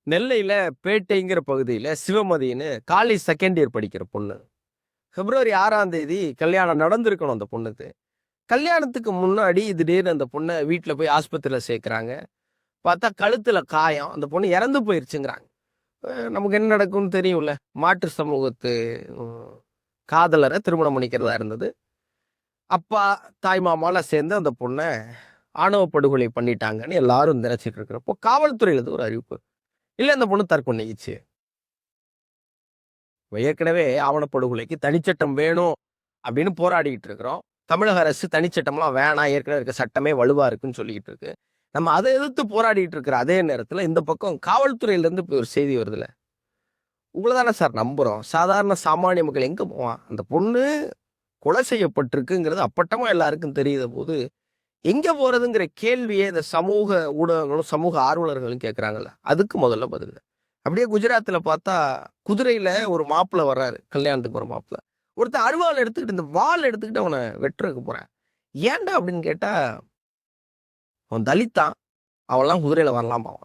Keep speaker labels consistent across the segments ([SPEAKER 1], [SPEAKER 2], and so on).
[SPEAKER 1] நெல்லையில பேட்டைங்கிற பகுதியில சிவமதின்னு college second year படிக்கிற பொண்ணு. பிப்ரவரி 6ஆம் தேதி கல்யாணம் நடந்திருக்கணும் அந்த பொண்ணுக்கு. கல்யாணத்துக்கு முன்னாடி திடீர்னு அந்த பொண்ண வீட்ல போய் ஆஸ்பத்திரியில சேர்க்குறாங்க. பார்த்தா கழுத்துல காயம். அந்த பொண்ணு இறந்து போயிருச்சுங்கிறாங்க. நமக்கு என்ன நடக்கும்னு தெரியும்ல. மாற்று சமூகத்து ம் காதலர திருமணம் பண்ணிக்கிறதா இருந்தது. அப்பா, தாய் மாமாலாம் சேர்ந்து அந்த பொண்ண ஆணவ படுகொலை பண்ணிட்டாங்கன்னு எல்லாரும் நினைச்சிட்டு இருக்கிறப்போ, காவல்துறையில இருந்து ஒரு அறிவிப்பு. இல்ல இந்த பொண்ணு தற்கொலைச்சு. ஏற்கனவே ஆவணப்படுகொலைக்கு தனிச்சட்டம் வேணும் அப்படின்னு போராடிட்டு இருக்கிறோம். தமிழக அரசு தனிச்சட்டம்லாம் வேணாம். ஏற்கனவே இருக்க சட்டமே வலுவா இருக்குன்னு சொல்லிக்கிட்டு இருக்கு. நம்ம அதை எதிர்த்து போராடிட்டு இருக்கிற அதே நேரத்துல இந்த பக்கம் காவல்துறையில இருந்து இப்ப ஒரு செய்தி வருதுல்ல. உங்கள தானே சார் நம்புறோம். சாதாரண சாமானிய மக்கள் எங்க போவான்? அந்த பொண்ணு கொலை செய்யப்பட்டிருக்குங்கிறது அப்பட்டமா எல்லாருக்கும் தெரியுத போது, எங்க போறதுங்கிற கேள்வியே இந்த சமூக ஊடகங்களும், சமூக ஆர்வலர்களும் கேட்கறாங்கல்ல. அதுக்கு முதல்ல பதில். அப்படியே குஜராத்ல பார்த்தா, குதிரையில ஒரு மாப்பிள வர்றாரு. கல்யாணத்துக்கு ஒரு மாப்பிள. ஒருத்தன் அருவாள் எடுத்துக்கிட்டு, இந்த வாள் எடுத்துக்கிட்டு அவன வெட்டுறதுக்கு போறான். ஏன்டா அப்படின்னு கேட்டா, அவன் தலித்தான். அவன்லாம் குதிரையில வரலாமாம்.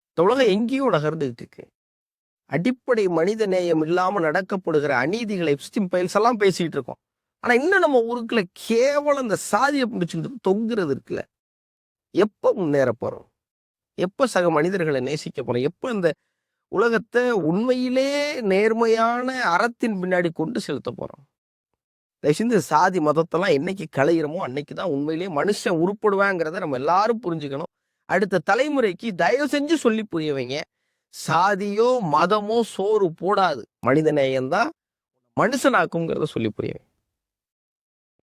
[SPEAKER 1] இந்த உலகம் எங்கேயோ நகர்ந்துகிட்டு இருக்கு. அடிப்படை மனித நேயம் இல்லாம நடக்கப்படுகிற அநீதிகளை பைல்ஸ் எல்லாம் பேசிட்டு இருக்கோம். ஆனா இன்னும் நம்ம ஊருக்குள்ள கேவலம் இந்த சாதியை பிடிச்சிட்டு தொங்குறது இருக்குல்ல. எப்ப முன்னேற போறோம்? எப்ப சக மனிதர்களை நேசிக்க போறோம்? எப்ப இந்த உலகத்தை உண்மையிலே நேர்மையான அறத்தின் பின்னாடி கொண்டு செலுத்த போறோம்? தயவுசெய்து சாதி மதத்தெல்லாம் என்னைக்கு களையிறமோ அன்னைக்கு தான் உண்மையிலேயே மனுஷன் உருப்படுவாங்கிறத நம்ம எல்லாரும் புரிஞ்சுக்கணும். அடுத்த தலைமுறைக்கு தயவு செஞ்சு சொல்லி புரிய வைங்க. சாதியோ மதமோ சோறு போடாது. மனித நேயம்தான் மனுஷனாக்குங்கிறத சொல்லி புரிய வைங்க.